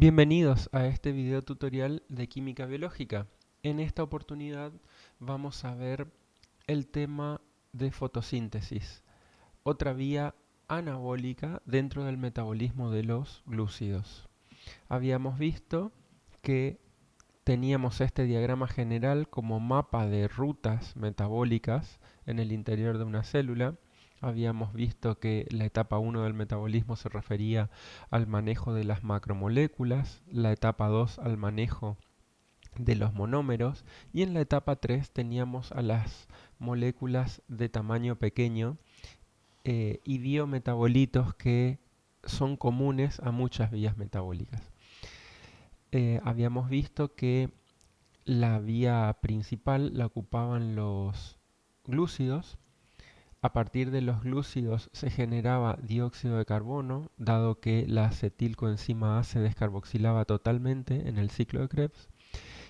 Bienvenidos a este video tutorial de química biológica. En esta oportunidad vamos a ver el tema de fotosíntesis, otra vía anabólica dentro del metabolismo de los glúcidos. Habíamos visto que teníamos este diagrama general como mapa de rutas metabólicas en el interior de una célula. Habíamos visto que la etapa 1 del metabolismo se refería al manejo de las macromoléculas, la etapa 2 al manejo de los monómeros y en la etapa 3 teníamos a las moléculas de tamaño pequeño y biometabolitos que son comunes a muchas vías metabólicas. Habíamos visto que la vía principal la ocupaban los glúcidos. A partir de los glúcidos se generaba dióxido de carbono, dado que la acetilcoenzima A se descarboxilaba totalmente en el ciclo de Krebs.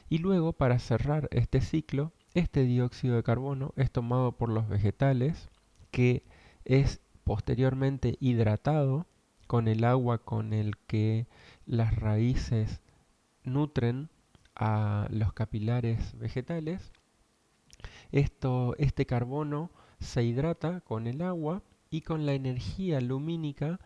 Y luego, para cerrar este ciclo, este dióxido de carbono es tomado por los vegetales, que es posteriormente hidratado con el agua con el que las raíces nutren a los capilares vegetales. Este carbono se hidrata con el agua y con la energía lumínica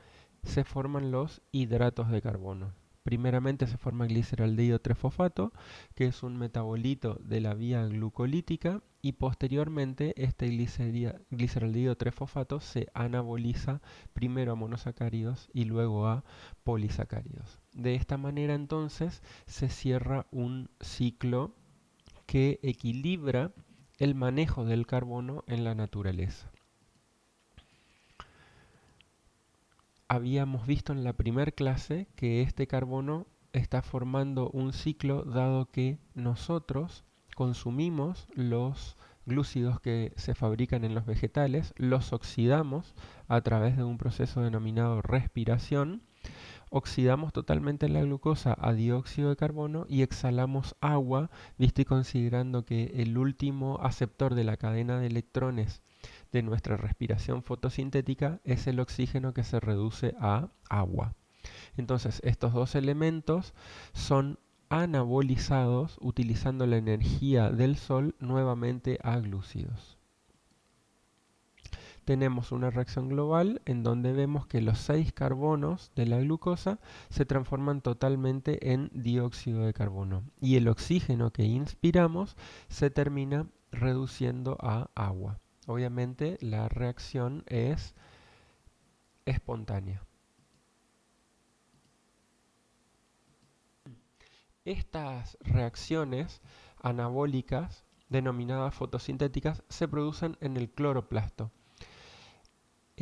se forman los hidratos de carbono. Primeramente se forma gliceraldehído 3-fosfato, que es un metabolito de la vía glucolítica, y posteriormente este gliceraldehído 3-fosfato se anaboliza primero a monosacáridos y luego a polisacáridos. De esta manera entonces se cierra un ciclo que equilibra el manejo del carbono en la naturaleza. Habíamos visto en la primera clase que este carbono está formando un ciclo dado que nosotros consumimos los glúcidos que se fabrican en los vegetales, los oxidamos a través de un proceso denominado respiración, oxidamos totalmente la glucosa a dióxido de carbono y exhalamos agua, visto y considerando que el último aceptor de la cadena de electrones de nuestra respiración fotosintética es el oxígeno, que se reduce a agua. Entonces, estos dos elementos son anabolizados utilizando la energía del sol nuevamente a glúcidos. Tenemos una reacción global en donde vemos que los 6 carbonos de la glucosa se transforman totalmente en dióxido de carbono y el oxígeno que inspiramos se termina reduciendo a agua. Obviamente la reacción es espontánea. Estas reacciones anabólicas, denominadas fotosintéticas, se producen en el cloroplasto.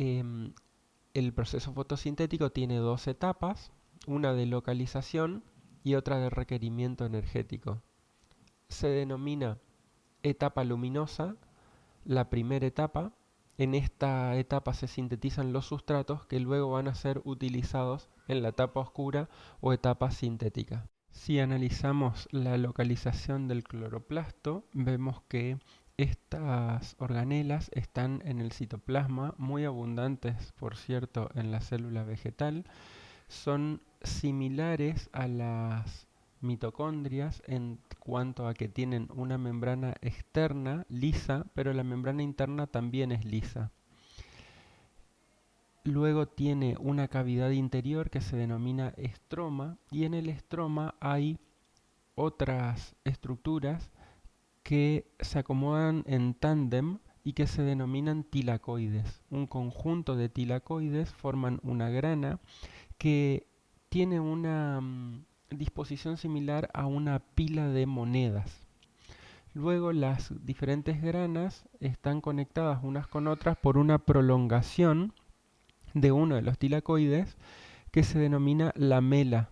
El proceso fotosintético tiene dos etapas, una de localización y otra de requerimiento energético. Se denomina etapa luminosa la primera etapa. En esta etapa se sintetizan los sustratos que luego van a ser utilizados en la etapa oscura o etapa sintética. Si analizamos la localización del cloroplasto, vemos que estas organelas están en el citoplasma, muy abundantes, por cierto, en la célula vegetal. Son similares a las mitocondrias en cuanto a que tienen una membrana externa lisa, pero la membrana interna también es lisa. Luego tiene una cavidad interior que se denomina estroma, y en el estroma hay otras estructuras que se acomodan en tándem y que se denominan tilacoides. Un conjunto de tilacoides forman una grana que tiene una disposición similar a una pila de monedas. Luego las diferentes granas están conectadas unas con otras por una prolongación de uno de los tilacoides que se denomina lamela.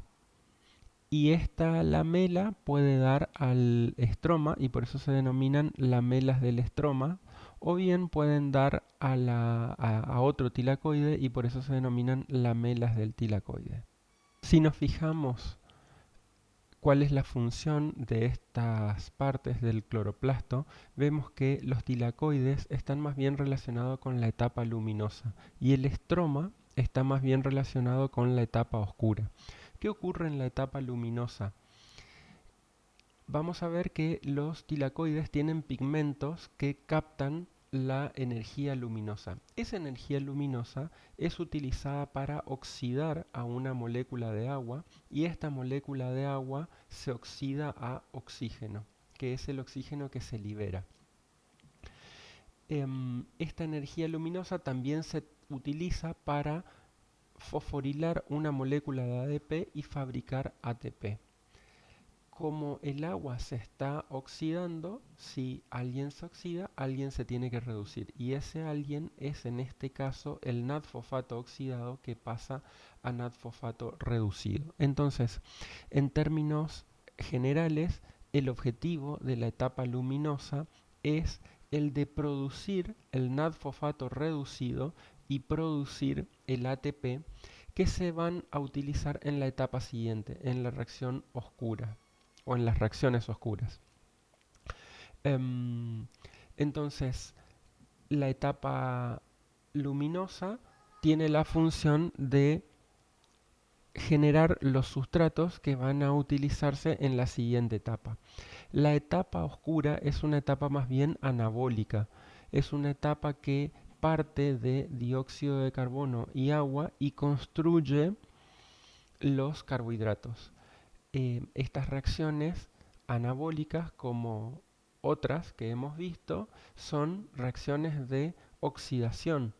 Y esta lamela puede dar al estroma y por eso se denominan lamelas del estroma, o bien pueden dar a otro tilacoide y por eso se denominan lamelas del tilacoide. Si nos fijamos cuál es la función de estas partes del cloroplasto, vemos que los tilacoides están más bien relacionados con la etapa luminosa y el estroma está más bien relacionado con la etapa oscura. ¿Qué ocurre en la etapa luminosa? Vamos a ver que los tilacoides tienen pigmentos que captan la energía luminosa. Esa energía luminosa es utilizada para oxidar a una molécula de agua y esta molécula de agua se oxida a oxígeno, que es el oxígeno que se libera. Esta energía luminosa también se utiliza para fosforilar una molécula de ADP y fabricar ATP. Como el agua se está oxidando, si alguien se oxida, alguien se tiene que reducir. Y ese alguien es en este caso el NADFosfato oxidado que pasa a NADFosfato reducido. Entonces, en términos generales, el objetivo de la etapa luminosa es el de producir el NADFosfato reducido y producir el ATP que se van a utilizar en la etapa siguiente, en la reacción oscura o en las reacciones oscuras. Entonces, la etapa luminosa tiene la función de generar los sustratos que van a utilizarse en la siguiente etapa. La etapa oscura es una etapa más bien anabólica, es una etapa que parte de dióxido de carbono y agua y construye los carbohidratos. Estas reacciones anabólicas, como otras que hemos visto, son reacciones de oxidación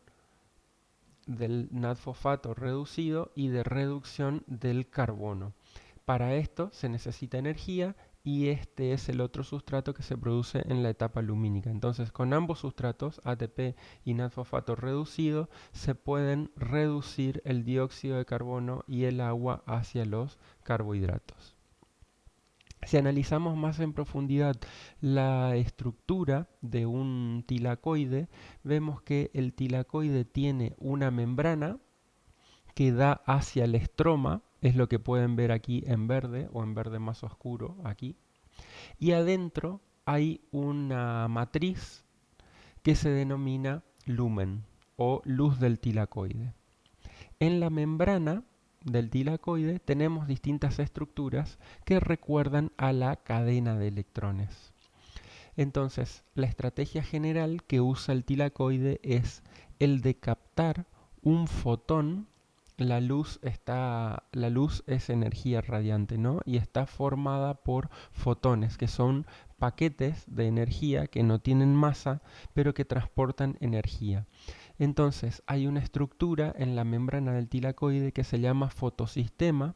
del NADFosfato reducido y de reducción del carbono. Para esto se necesita energía y este es el otro sustrato que se produce en la etapa lumínica. Entonces, con ambos sustratos, ATP y NADFosfato reducido, se pueden reducir el dióxido de carbono y el agua hacia los carbohidratos. Si analizamos más en profundidad la estructura de un tilacoide, vemos que el tilacoide tiene una membrana que da hacia el estroma, es lo que pueden ver aquí en verde o en verde más oscuro aquí, y adentro hay una matriz que se denomina lumen o luz del tilacoide. En la membrana del tilacoide tenemos distintas estructuras que recuerdan a la cadena de electrones. Entonces, la estrategia general que usa el tilacoide es el de captar un fotón. La luz es energía radiante, ¿no? Y está formada por fotones, que son paquetes de energía que no tienen masa, pero que transportan energía. Entonces, hay una estructura en la membrana del tilacoide que se llama fotosistema.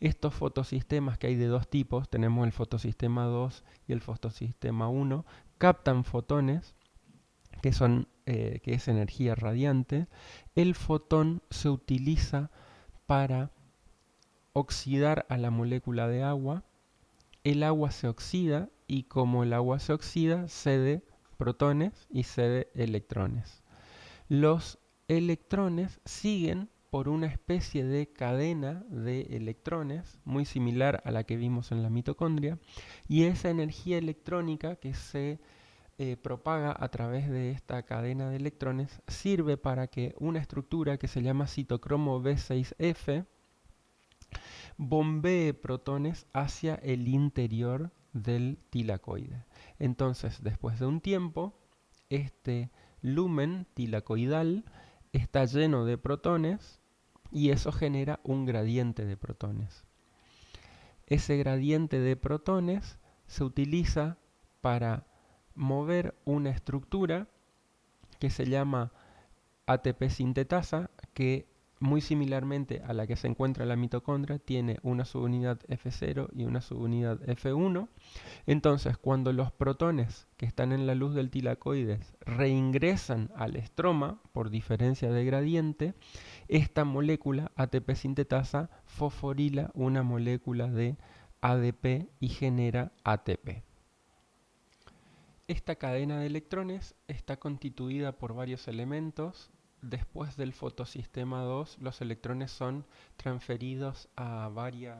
Estos fotosistemas, que hay de dos tipos, tenemos el fotosistema 2 y el fotosistema 1, captan fotones, que es energía radiante. El fotón se utiliza para oxidar a la molécula de agua. El agua se oxida y como el agua se oxida, cede protones y cede electrones. Los electrones siguen por una especie de cadena de electrones muy similar a la que vimos en la mitocondria, y esa energía electrónica que se propaga a través de esta cadena de electrones sirve para que una estructura que se llama citocromo B6F bombee protones hacia el interior del tilacoide. Entonces, después de un tiempo, este lumen tilacoidal está lleno de protones y eso genera un gradiente de protones. Ese gradiente de protones se utiliza para mover una estructura que se llama ATP sintetasa, que muy similarmente a la que se encuentra en la mitocondria tiene una subunidad F0 y una subunidad F1. Entonces, cuando los protones que están en la luz del tilacoides reingresan al estroma por diferencia de gradiente, esta molécula ATP sintetasa fosforila una molécula de ADP y genera ATP. Esta cadena de electrones está constituida por varios elementos. Después del fotosistema 2, los electrones son transferidos a varias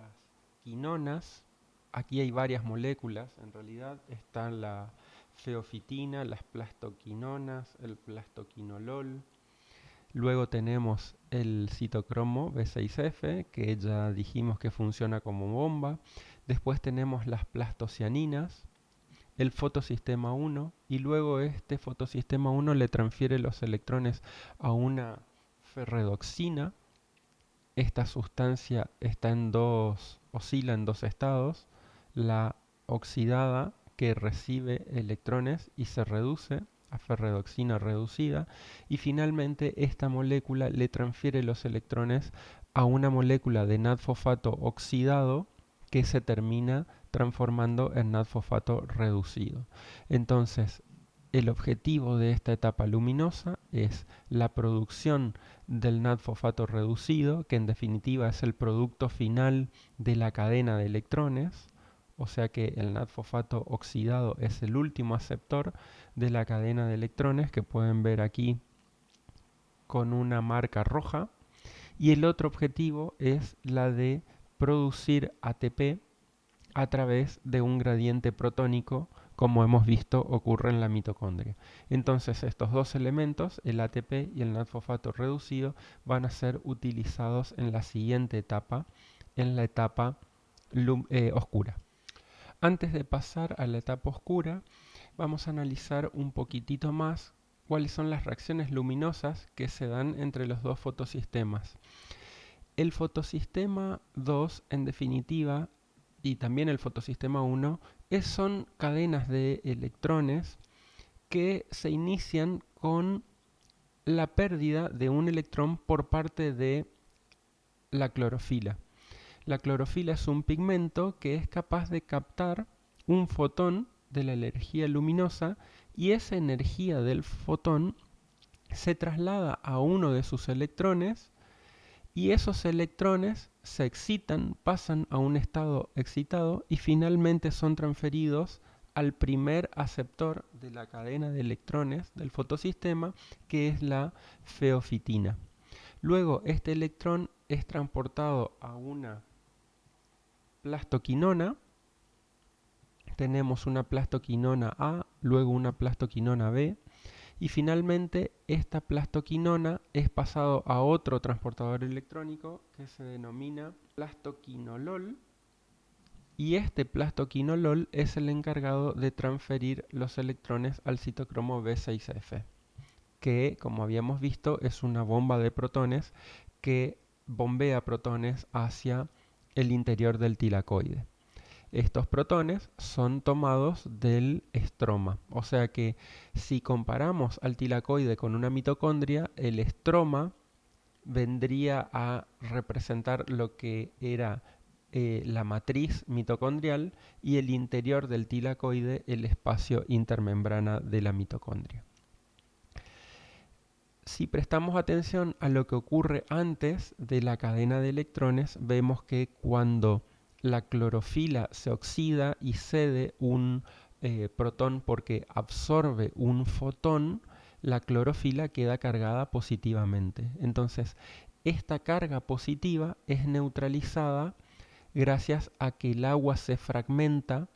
quinonas. Aquí hay varias moléculas, en realidad está la feofitina, las plastoquinonas, el plastoquinolol, Luego tenemos el citocromo B6F, que ya dijimos que funciona como bomba. Después tenemos las plastocianinas, el fotosistema 1, y luego este fotosistema 1 le transfiere los electrones a una ferredoxina. Esta sustancia oscila en dos estados: la oxidada, que recibe electrones y se reduce a ferredoxina reducida, y finalmente esta molécula le transfiere los electrones a una molécula de NAD-fosfato oxidado, que se termina transformando en NAD-fosfato reducido. Entonces, el objetivo de esta etapa luminosa es la producción del NAD-fosfato reducido, que en definitiva es el producto final de la cadena de electrones, o sea que el NAD-fosfato oxidado es el último aceptor de la cadena de electrones, que pueden ver aquí con una marca roja. Y el otro objetivo es la de producir ATP a través de un gradiente protónico, como hemos visto ocurre en la mitocondria. Entonces estos dos elementos, el ATP y el NAD-fosfato reducido, van a ser utilizados en la siguiente etapa, en la etapa oscura. Antes de pasar a la etapa oscura, vamos a analizar un poquitito más cuáles son las reacciones luminosas que se dan entre los dos fotosistemas. El fotosistema 2, en definitiva, y también el fotosistema 1, son cadenas de electrones que se inician con la pérdida de un electrón por parte de la clorofila. La clorofila es un pigmento que es capaz de captar un fotón de la energía luminosa, y esa energía del fotón se traslada a uno de sus electrones, y esos electrones se excitan, pasan a un estado excitado y finalmente son transferidos al primer aceptor de la cadena de electrones del fotosistema, que es la feofitina. Luego este electrón es transportado a una plastoquinona. Tenemos una plastoquinona A, luego una plastoquinona B, y finalmente esta plastoquinona es pasado a otro transportador electrónico que se denomina plastoquinolol, y este plastoquinolol es el encargado de transferir los electrones al citocromo B6F, que, como habíamos visto, es una bomba de protones que bombea protones hacia el interior del tilacoide. Estos protones son tomados del estroma, o sea que si comparamos al tilacoide con una mitocondria, el estroma vendría a representar lo que era la matriz mitocondrial, y el interior del tilacoide el espacio intermembrana de la mitocondria. Si prestamos atención a lo que ocurre antes de la cadena de electrones, vemos que cuando la clorofila se oxida y cede un protón porque absorbe un fotón, la clorofila queda cargada positivamente. Entonces, esta carga positiva es neutralizada gracias a que el agua se fragmenta,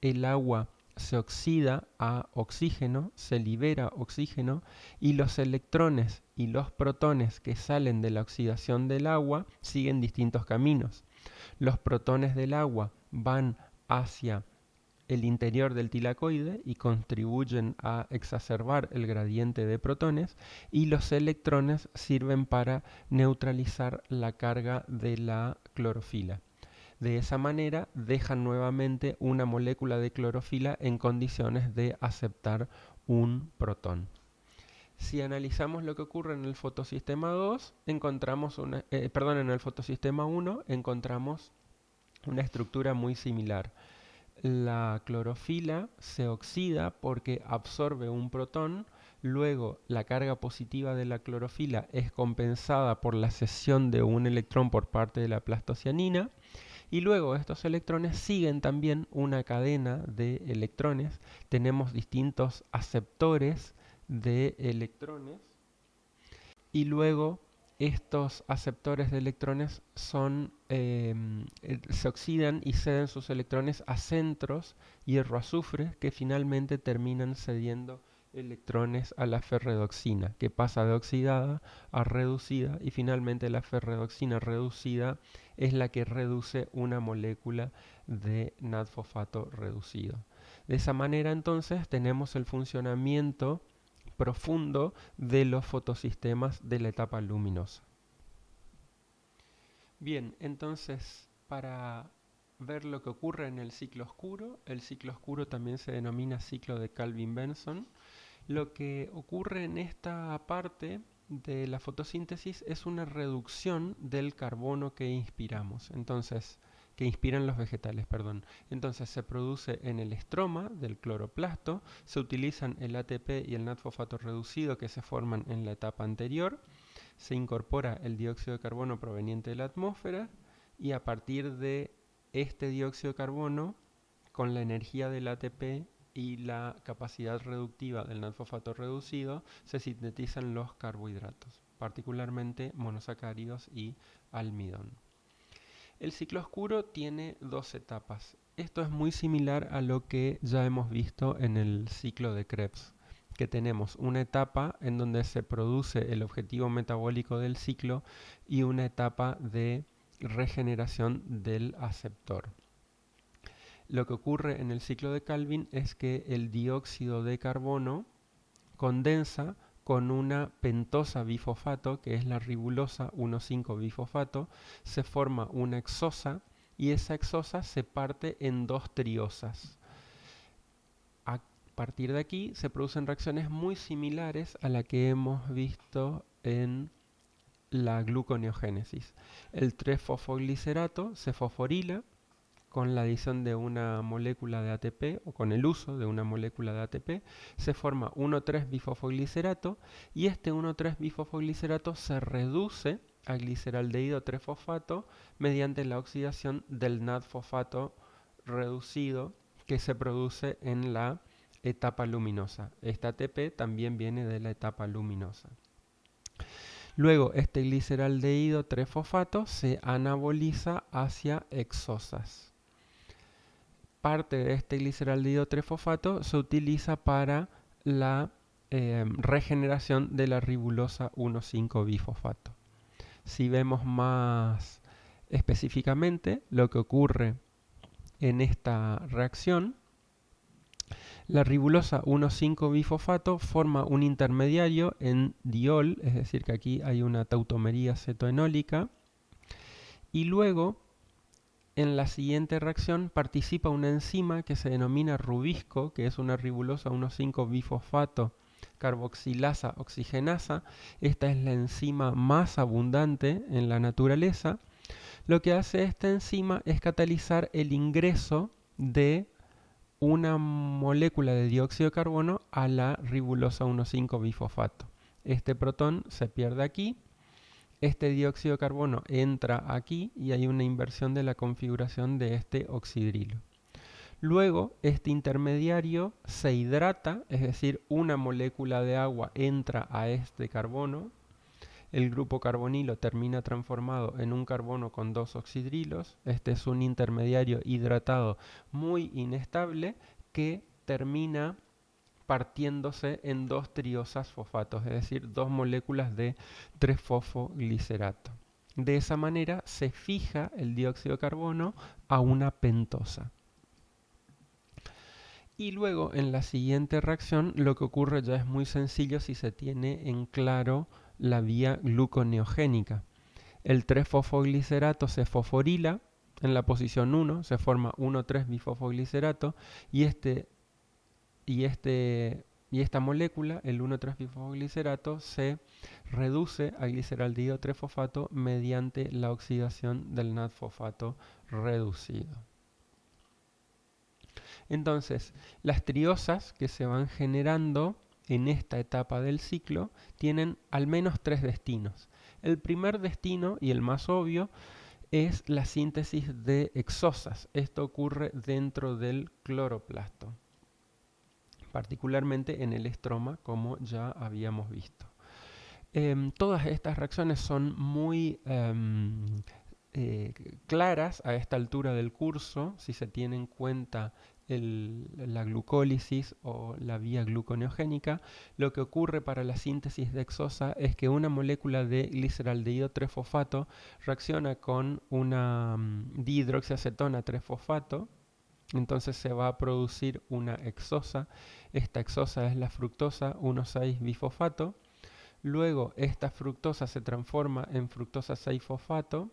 el agua se oxida a oxígeno, se libera oxígeno, y los electrones y los protones que salen de la oxidación del agua siguen distintos caminos. Los protones del agua van hacia el interior del tilacoide y contribuyen a exacerbar el gradiente de protones, y los electrones sirven para neutralizar la carga de la clorofila. De esa manera dejan nuevamente una molécula de clorofila en condiciones de aceptar un protón. Si analizamos lo que ocurre en el fotosistema 2, encontramos en el fotosistema 1 encontramos una estructura muy similar. La clorofila se oxida porque absorbe un protón, luego la carga positiva de la clorofila es compensada por la cesión de un electrón por parte de la plastocianina, y luego estos electrones siguen también una cadena de electrones. Tenemos distintos aceptores de electrones, y luego estos aceptores de electrones se oxidan y ceden sus electrones a centros hierro-azufre, que finalmente terminan cediendo electrones a la ferredoxina, que pasa de oxidada a reducida, y finalmente la ferredoxina reducida es la que reduce una molécula de NADFosfato reducido. De esa manera entonces tenemos el funcionamiento profundo de los fotosistemas de la etapa luminosa. Bien, entonces para ver lo que ocurre en el ciclo oscuro también se denomina ciclo de Kelvin-Benson. Lo que ocurre en esta parte de la fotosíntesis es una reducción del carbono que inspiramos. Entonces, que inspiran los vegetales, perdón. Entonces se produce en el estroma del cloroplasto, se utilizan el ATP y el NADFosfato reducido que se forman en la etapa anterior, se incorpora el dióxido de carbono proveniente de la atmósfera y a partir de este dióxido de carbono, con la energía del ATP y la capacidad reductiva del NADFosfato reducido, se sintetizan los carbohidratos, particularmente monosacáridos y almidón. El ciclo oscuro tiene dos etapas. Esto es muy similar a lo que ya hemos visto en el ciclo de Krebs, que tenemos una etapa en donde se produce el objetivo metabólico del ciclo y una etapa de regeneración del aceptor. Lo que ocurre en el ciclo de Kelvin es que el dióxido de carbono condensa con una pentosa bifosfato, que es la ribulosa 1,5-bifosfato, se forma una exosa y esa exosa se parte en dos triosas. A partir de aquí se producen reacciones muy similares a la que hemos visto en la gluconeogénesis. El 3-fosfoglicerato se fosforila con la adición de una molécula de ATP o con el uso de una molécula de ATP, se forma 1,3-bifosfoglicerato y este 1,3-bifosfoglicerato se reduce a gliceraldehído 3-fosfato mediante la oxidación del NADFosfato reducido que se produce en la etapa luminosa. Esta ATP también viene de la etapa luminosa. Luego, este gliceraldehído 3-fosfato se anaboliza hacia exosas. Parte de este gliceraldehído 3-fosfato se utiliza para la regeneración de la ribulosa 1,5-bifosfato. Si vemos más específicamente lo que ocurre en esta reacción, la ribulosa 1,5-bifosfato forma un intermediario en diol, es decir que aquí hay una tautomería cetoenólica, y luego en la siguiente reacción participa una enzima que se denomina rubisco, que es una ribulosa 1,5-bifosfato carboxilasa oxigenasa. Esta es la enzima más abundante en la naturaleza. Lo que hace esta enzima es catalizar el ingreso de una molécula de dióxido de carbono a la ribulosa 1,5-bifosfato. Este protón se pierde aquí. Este dióxido de carbono entra aquí y hay una inversión de la configuración de este oxidrilo. Luego, este intermediario se hidrata, es decir, una molécula de agua entra a este carbono. El grupo carbonilo termina transformado en un carbono con dos oxidrilos. Este es un intermediario hidratado muy inestable que termina partiéndose en dos triosas fosfatos, es decir, dos moléculas de 3-fosfoglicerato. De esa manera se fija el dióxido de carbono a una pentosa. Y luego en la siguiente reacción lo que ocurre ya es muy sencillo si se tiene en claro la vía gluconeogénica. El 3-fosfoglicerato se fosforila en la posición 1, se forma 1,3-bifosfoglicerato y esta molécula, el 1,3-bifosfoglicerato, se reduce a gliceraldehído 3-fosfato mediante la oxidación del NADFosfato reducido. Entonces, las triosas que se van generando en esta etapa del ciclo tienen al menos tres destinos. El primer destino, y el más obvio, es la síntesis de exosas. Esto ocurre dentro del cloroplasto, particularmente en el estroma, como ya habíamos visto. Todas estas reacciones son muy claras a esta altura del curso, si se tiene en cuenta la glucólisis o la vía gluconeogénica, lo que ocurre para la síntesis de hexosa es que una molécula de gliceraldehído 3-fosfato reacciona con una dihidroxiacetona 3-fosfato. Entonces se va a producir una hexosa. Esta hexosa es la fructosa 1,6-bifosfato. Luego esta fructosa se transforma en fructosa 6-fosfato,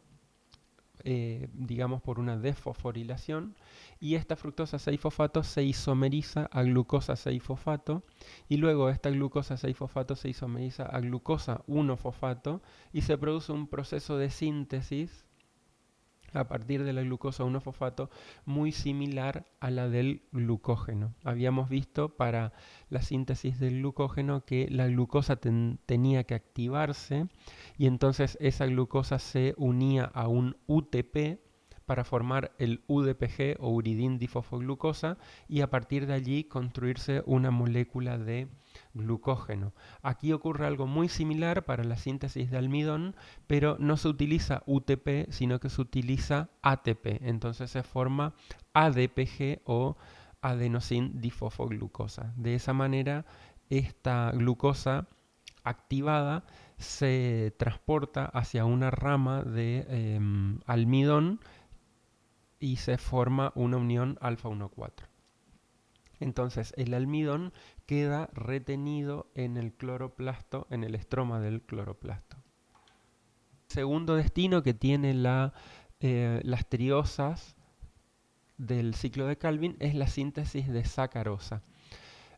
digamos por una desfosforilación, y esta fructosa 6-fosfato se isomeriza a glucosa 6-fosfato, y luego esta glucosa 6-fosfato se isomeriza a glucosa 1-fosfato y se produce un proceso de síntesis a partir de la glucosa 1-fosfato muy similar a la del glucógeno. Habíamos visto para la síntesis del glucógeno que la glucosa tenía que activarse y entonces esa glucosa se unía a un UTP para formar el UDPG o uridín difosfoglucosa y a partir de allí construirse una molécula de glucógeno. Aquí ocurre algo muy similar para la síntesis de almidón, pero no se utiliza UTP, sino que se utiliza ATP. Entonces se forma ADPG o adenosin difosfoglucosa. De esa manera, esta glucosa activada se transporta hacia una rama de almidón y se forma una unión alfa 1,4. Entonces el almidón queda retenido en el cloroplasto, en el estroma del cloroplasto. Segundo destino que tiene las triosas del ciclo de Calvin es la síntesis de sacarosa.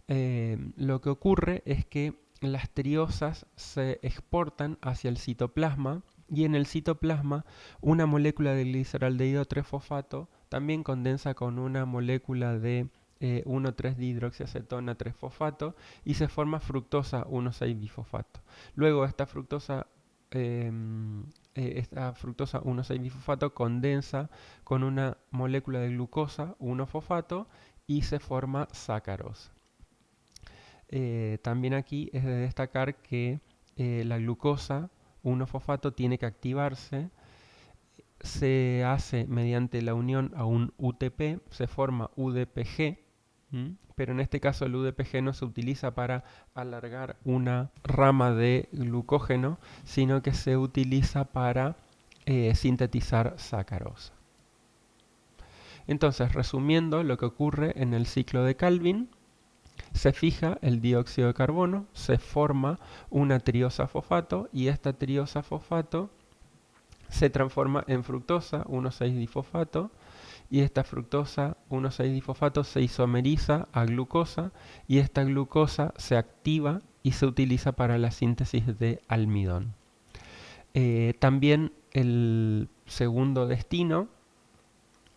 Lo que ocurre es que las triosas se exportan hacia el citoplasma y en el citoplasma una molécula de gliceraldehído 3-fosfato también condensa con una molécula de 1,3-dihidroxiacetona 3-fosfato y se forma fructosa 1,6-bifosfato. Luego esta fructosa 1,6-bifosfato condensa con una molécula de glucosa 1-fosfato y se forma sacarosa. También aquí es de destacar que la glucosa 1-fosfato tiene que activarse, se hace mediante la unión a un UTP, se forma UDPG, pero en este caso el UDPG no se utiliza para alargar una rama de glucógeno, sino que se utiliza para sintetizar sacarosa. Entonces, resumiendo lo que ocurre en el ciclo de Calvin, se fija el dióxido de carbono, se forma una triosa fosfato y esta triosa fosfato se transforma en fructosa 1,6-difosfato y esta fructosa 1,6-difosfato se isomeriza a glucosa y esta glucosa se activa y se utiliza para la síntesis de almidón. También el segundo destino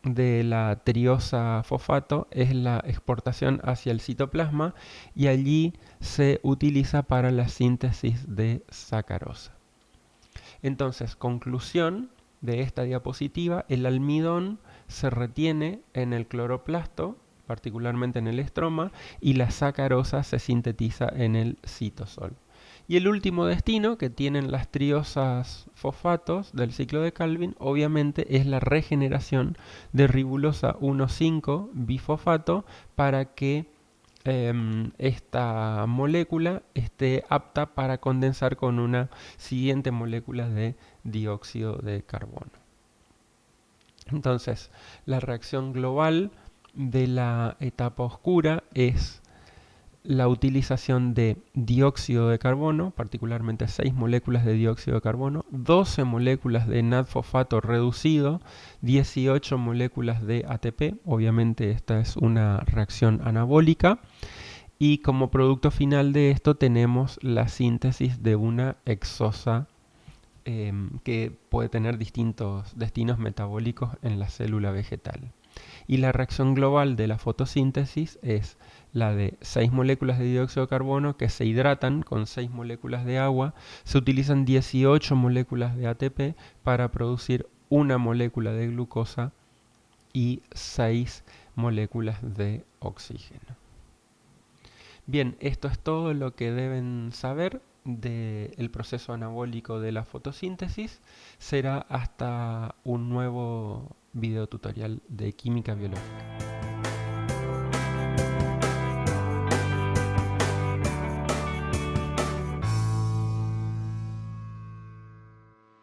de la triosa fosfato es la exportación hacia el citoplasma y allí se utiliza para la síntesis de sacarosa. Entonces, conclusión de esta diapositiva, el almidón se retiene en el cloroplasto, particularmente en el estroma, y la sacarosa se sintetiza en el citosol. Y el último destino que tienen las triosas fosfatos del ciclo de Calvin, obviamente, es la regeneración de ribulosa 1,5-bifosfato para que esta molécula esté apta para condensar con una siguiente molécula de dióxido de carbono. Entonces, la reacción global de la etapa oscura es la utilización de dióxido de carbono, particularmente 6 moléculas de dióxido de carbono, 12 moléculas de NAD-fosfato reducido, 18 moléculas de ATP, obviamente esta es una reacción anabólica, y como producto final de esto tenemos la síntesis de una hexosa que puede tener distintos destinos metabólicos en la célula vegetal. Y la reacción global de la fotosíntesis es la de 6 moléculas de dióxido de carbono que se hidratan con 6 moléculas de agua. Se utilizan 18 moléculas de ATP para producir una molécula de glucosa y 6 moléculas de oxígeno. Bien, esto es todo lo que deben saber del proceso anabólico de la fotosíntesis. Será hasta un nuevo video tutorial de química biológica.